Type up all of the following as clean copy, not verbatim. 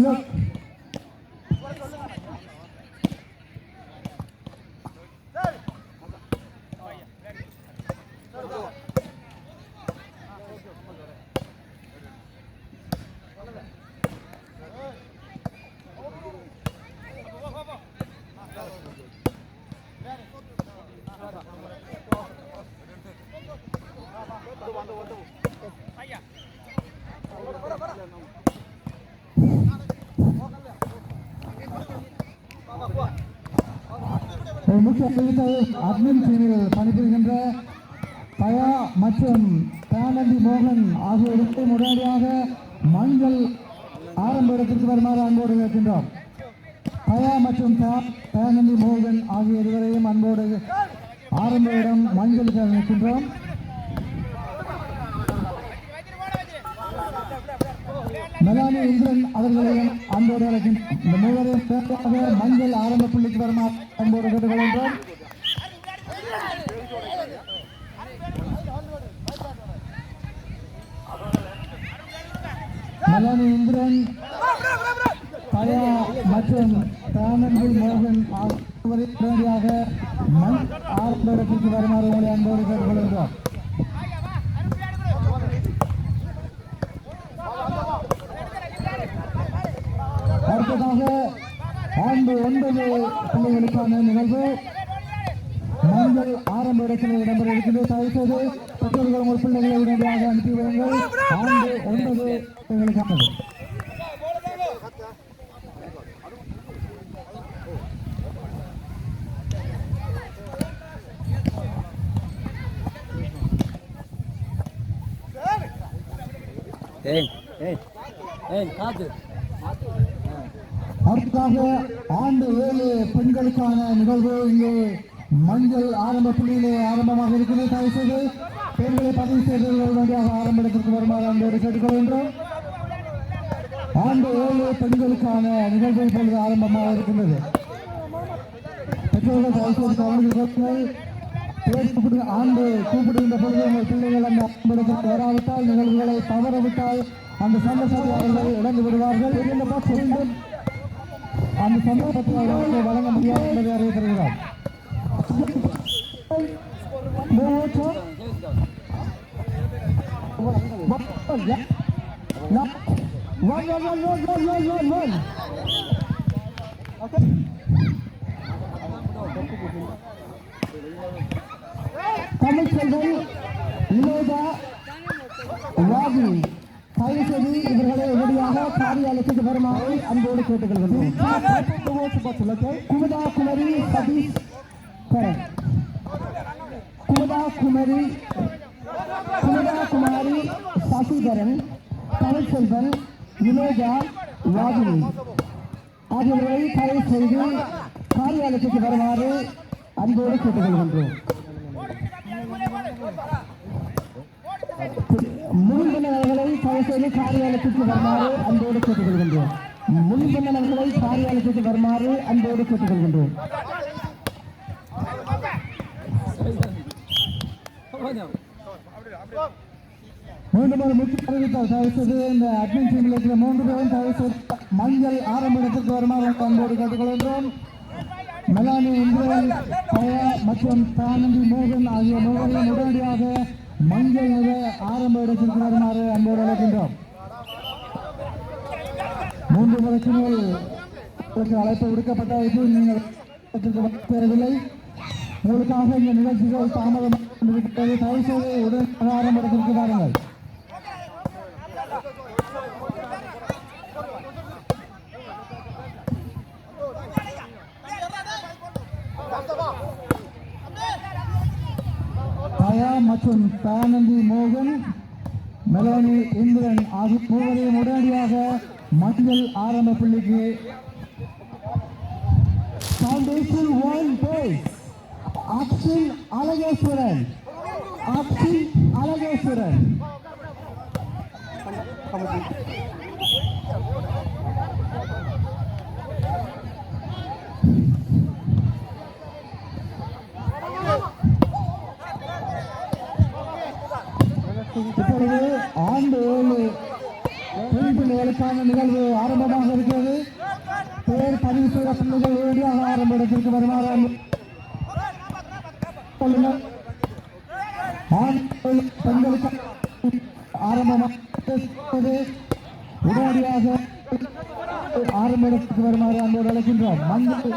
Look. முக்கிய admin டீமில் பணிபுரிகின்ற பயா மற்றும் தானந்தி மோகன் ஆகியோருக்கு உடனடியாக மஞ்சள் ஆரம்ப இடத்திற்கு வருமாறு அன்போடு இருக்கின்றோம். பயா மற்றும் தானந்தி மோகன் ஆகிய இருவரையும் அன்போடு ஆரம்ப இடம் மஞ்சளுக்கு நிற்கின்றோம். மெலானி இந்திரன் அவர்களையும் அன்போடு அழைக்கின்றோம். இந்த மூவரையும் மஞ்சள் ஆரம்ப புள்ளிக்கு வருமாறு அன்போடு கேட்டுக்கொள்கின்றோம். மெலானி இந்திரன், பயா மற்றும் தானந்தி மோகன் ஆகியோரை உடனடியாக ஆரம்ப இடத்திற்கு வருமாறு உங்களை அன்போடு கேட்டுக்கொள்கின்றோம். அடுத்ததாக ஆண்டு 9 பிள்ளைகளுக்கான நிகழ்வு மஞ்சள் ஆரம்ப இடத்தில் இடம்பெற இருக்கிறது. தயவுசெய்து பெற்றோர்கள் உங்கள் பிள்ளைகளை உடனடியாக அனுப்பி வையுங்கள். ஆண்டு 9 பிள்ளைகளுக்கானது. அடுத்ததாக ஆண்டு 7 பெண்களுக்கான நிகழ்வு இங்கே மஞ்சள் ஆரம்ப புள்ளியிலே ஆரம்பமாக இருக்கிறது. தயவுசெய்து பெண்களை பதிவு செய்தவர்களுடைய ஆரம்ப இடத்திற்கு வருமாறு அன்போடு கேட்டுக்கொள்கின்றோம். ஆண்டு 7 பெண்களுக்கான நிகழ்வு இப்பொழுது ஆரம்பமாக இருக்கின்றது. பெற்றோர்கள் தயவுசெய்து கவனிக்கிறீர்கள். ஆண்டு கூப்பிடுகின்ற பொழுது உங்கள் பிள்ளைகள் அந்த ஆரம்ப இடத்திற்கு வராவிட்டால், நிகழ்வுகளை தவறவிட்டால் அந்த சந்தர்ப்பத்தை அவர்கள் இழந்து விடுவார்கள். அந்த சந்தர்ப்பத்தை அவர்களுக்கு வழங்க முடியாது என்பதை அறிவித்திருக்கிறார். தமிழ்ச்செல்வன், இலோதா, ராஜி தயவுசெய்து இவர்களை உடனடியாக காரியாலயத்துக்கு வருமாறு அன்போடு கேட்டுக்கொள்கிறோம். குமுதா குமரி சதீஷ், குமுதா குமாரி சசிதரன், தமிழ்ச்செல்வன், நிலோஜா, ராஜினி ஆகியோரை தயவு செய்து காரியாலயத்துக்கு வருமாறு அன்போடு கேட்டுக்கொள்கின்றோம். முன்பின்னவர்களை தயவுசெய்து காரியாலயத்துக்கு வருமாறு அன்போடு கேட்டுக்கொள்கின்றோம். முன்பின்னவர்களை காரியாலயத்துக்கு வருமாறு அன்போடு கேட்டுக்கொள்கின்றோம். மீண்டும் ஒரு முக்கிய அறிவித்தால் தயவுசெய்து இந்த அட்மின் டீமில் இருக்கிற 3 பேரும் தயவுசெய்து மஞ்சள் ஆரம்ப இடத்திற்கு வருமாறு அன்போடு கேட்டுக்கொள்கின்றோம். மெலானி இந்திரன், பயா மற்றும் தானந்தி மோகன் ஆகிய மூவரையும் உடனடியாக மஞ்சள் நிற ஆரம்ப இடத்திற்கு வருமாறு அன்போடு அழைக்கின்றோம். 3 முறைக்கு மேல் அழைப்பு விடுக்கப்பட்ட நீங்கள் பெறவில்லை. உங்களுக்காக இந்த நிகழ்ச்சிகள் தாமதமாக இருக்கிறது. தயவுசெய்து உடனடியாக ஆரம்ப இடத்திற்கு வாருங்கள். பயா மற்றும் தானந்தி மோகன், மெலானி இந்திரன் ஆகிய மூவரையும் உடனடியாக மஞ்சள் ஆரம்ப புள்ளிக்கு ஃபவுண்டேஷன் 1 பேஸ் அப்சில் அழகேஸ்வரன், தெரிவு செய்த பிள்ளைகள் உடனடியாக ஆரம்ப இடத்திற்கு வருமாறு பெண்களுக்கு ஆரம்பமாக உடனடியாக ஆரம்ப இடத்துக்கு வருமாறு அன்போடு அழைக்கின்றோம். மஞ்சள்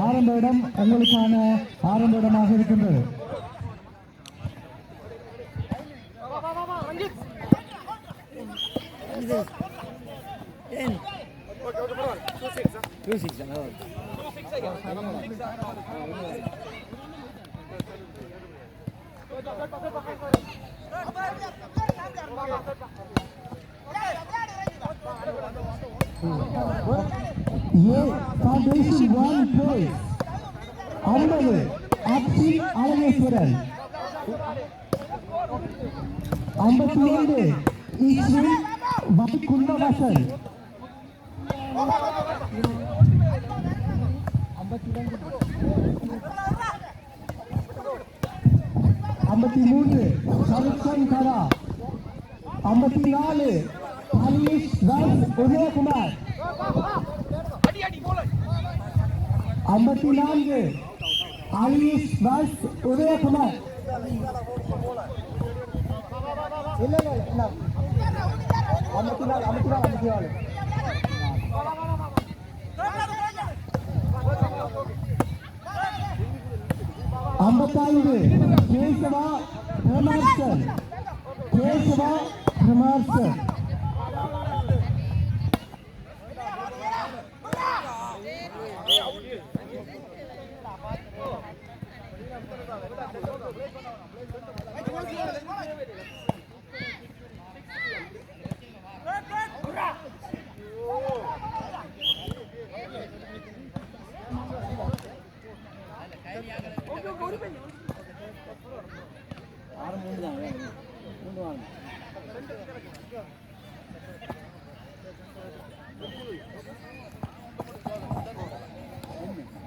ஆரம்ப இடம் உங்களுக்கான ஆரம்ப இடமாக இருக்கின்றது. Foundation 1 place 50 Akshin Alangeswaran 52 Ishwin Vaikundavasan 53 Saruksan Kara 54 Alish Ras Udayakumar 54 Alish Ras Udayakumar 55 Kesava Pramarsan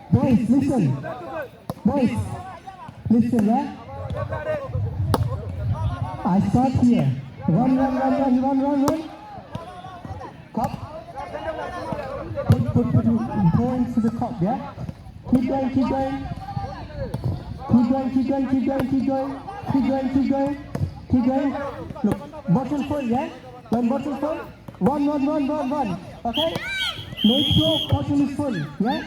Boys, listen. Boys, listen, yeah? I start here. Run. Cup. Put points to the cup, yeah? Keep going. Look, bottle full, yeah? When bottle full, run. Okay? Make sure bottle is full, yeah?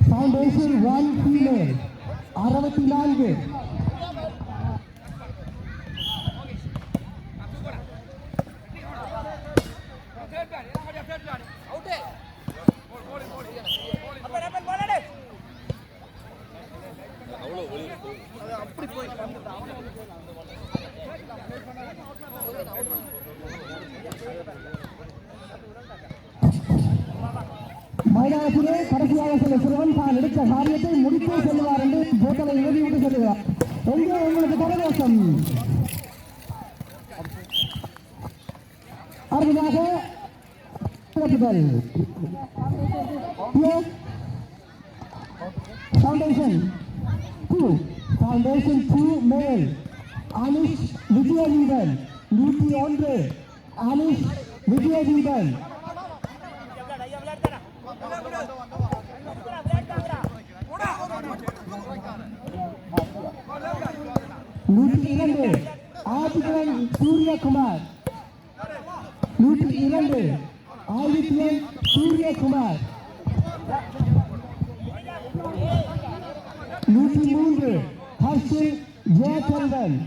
Foundation 1 female 64 மைதானத்திலே கடைசியாக சில சிறுவன் தான் எடுத்த காரியத்தை முடித்தே செல்வார் என்று போட்டலை எழுதிவிட்டு செல்கிறார். எங்கே உங்களுக்கு பரதேசம்? அடுத்ததாக Foundation 2 male Anish Vijayadீபன் 101 Anish Vijayadீபன் ஆதித்யன் சூரியகுமார் 102 ஆதித்யன் சூரியகுமார் 103 Harshil Jayachandran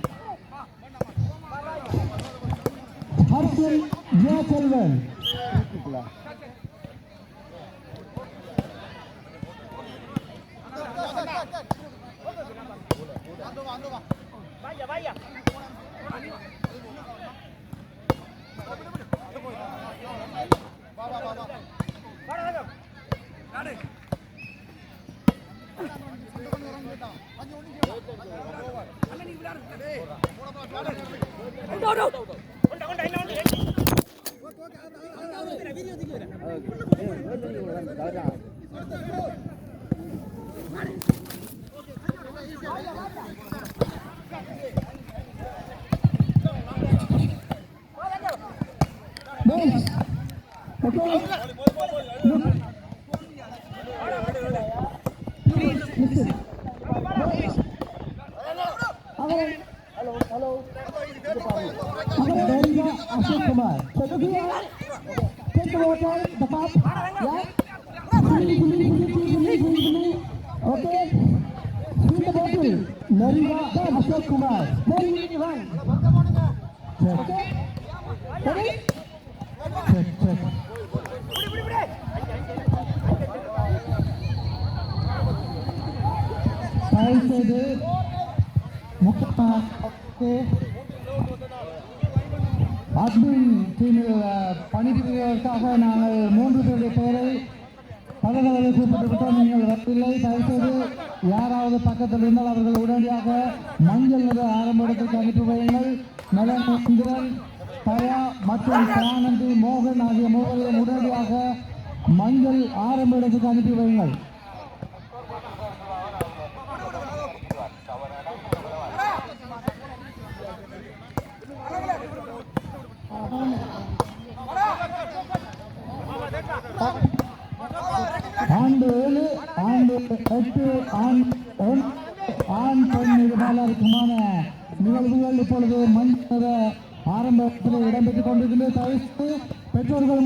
104 Ashok Kumar. Take the water, the cup. Yeah. Okay. Fill the bottle. Nariga Ashok Kumar. Okay. Ready? Check. Time said okay. Admin டீமில் பணிபுரிவதற்காக நாங்கள் 3 பேருடைய பெயரை பதவிகளை கூப்பிட்டு விட்டோம். நீங்கள் வரவில்லை. தயவுசெய்து யாராவது பக்கத்தில் இருந்தால் அவர்கள் உடனடியாக மஞ்சள் நிற ஆரம்ப இடத்திற்கு அனுப்பி வையுங்கள். நலன், தயா மற்றும் சானந்தி, மோகன் ஆகிய மூவரையும் உடனடியாக மஞ்சள் ஆரம்ப இடத்துக்கு அனுப்பி வையுங்கள். ஆண்டு 7, ஆண்டு 8, ஆண் பெண் இருபாலருக்குமான நிகழ்வுகள் இப்பொழுது மஞ்சள் ஆரம்பத்தில் இடம்பெற்றுக் கொண்டிருக்கின்றது. தவிர்த்து பெற்றோர்கள்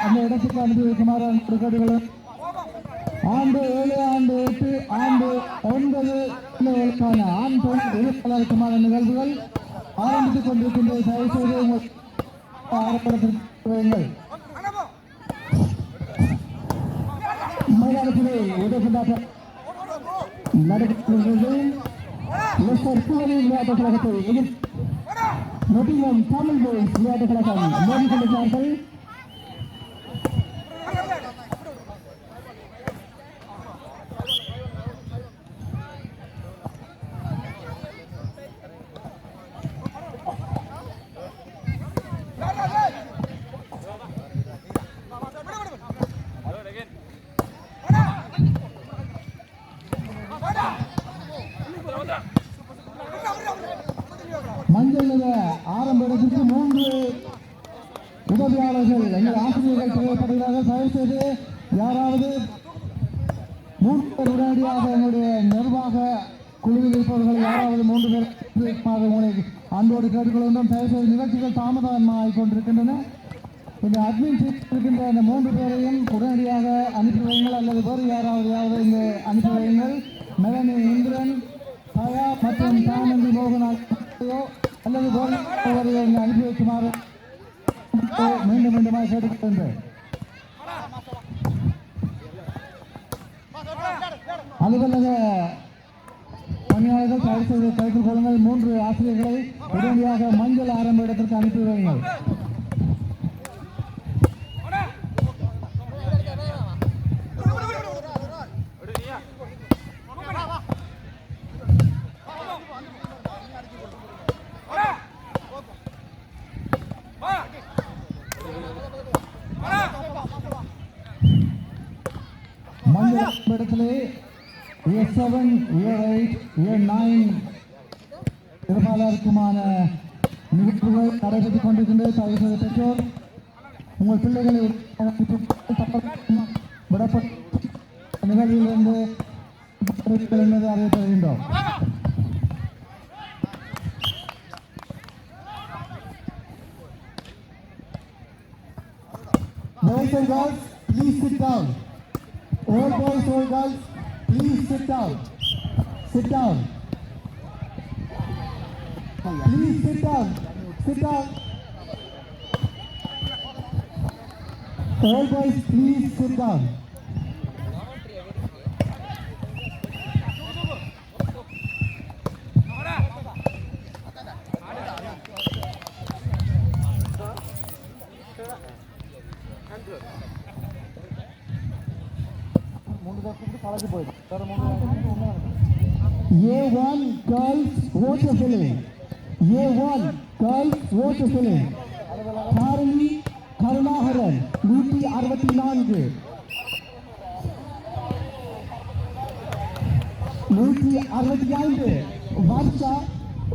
அந்த இடத்துக்கு அனுப்பி வைக்குமாறு கேட்டுகளும். ஆண்டு 7, ஆண்டு 8, ஆண்டு 9 பிள்ளைகளுக்கான ஆண் பெண் இருபாலருக்குமான நிகழ்வுகள் ஆரம்பித்துக் கொண்டிருக்கின்றது. தயவுசெய்து உங்கள் ஆரம்பத்திற்கு வையுங்கள். மைதானத்திலே உதவியாக நடைபெறுகிறது. விளையாட்டுக் கழகத்தை நொட்டிங்கம் தமிழ் பாய்ஸ் விளையாட்டுக் கழகம் மோதிக்கொண்டிருக்கிறார்கள். மஞ்சள் நிற ஆரம்ப இடத்திற்கு 3 உதவியாளர்கள் எங்கள் ஆசிரியர்கள் தேவைப்படுகிறார்கள். தயவுசெய்து யாராவது 3 பேர் உடனடியாக எங்களுடைய நிர்வாக குழுவில் இருப்பவர்கள் யாராவது 3 பேர் உங்களை அன்போடு கேட்டுக்கொள்கின்றோம். தயவுசெய்து நிகழ்ச்சிகள் தாமதமாகிக் கொண்டிருக்கின்றன. இந்த அட்மின் இருக்கின்ற இந்த 3 பேரையும் உடனடியாக அனுப்பி வையுங்கள் அல்லது வேறு யாராவது இங்கே அனுப்பி வையுங்கள். மெலனி இந்திரன், தயா மற்றும் சானந்தி மோகன் அல்லது வேறு அனுப்பி வைக்குமாறு மீண்டுமாக கேட்டுக்கொள்கின்றேன். அலுவலக பணியாளர்கள் தயார் செய்து கைத்தில் கொள்ளுங்கள். 3 ஆசிரியர்களை உடனடியாக மஞ்சள் ஆரம்ப இடத்திற்கு அனுப்பி வையுங்கள். மஞ்சள் இடத்திலே A7, A8, A9 இருபாலருக்குமான நிகழ்வுகள் நடைபெற்றுக் கொண்டிருக்கின்றது. தயவுசெய்து பெற்றோர் உங்கள் பிள்ளைகளை விடப்பட்ட நிகழ்விலிருந்து என்பதை அறிய தருகின்றோம். Boys and girls, please sit down. All boys, all girls, please sit down. Sit down. Please sit down. Sit down. All boys, please sit down. A1 girls vote filling. A1 girls vote filling. Charlie Karunaharan 164. 165. Varsha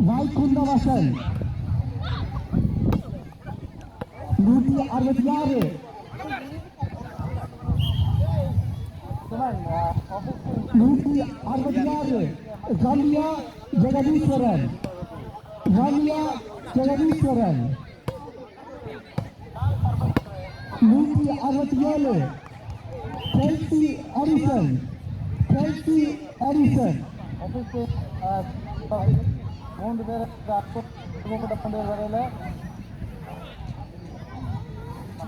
Vaikundavasan 166. Ramya Jagadishwaran 167. Chelsea Edison மூன்று பேர் வரையில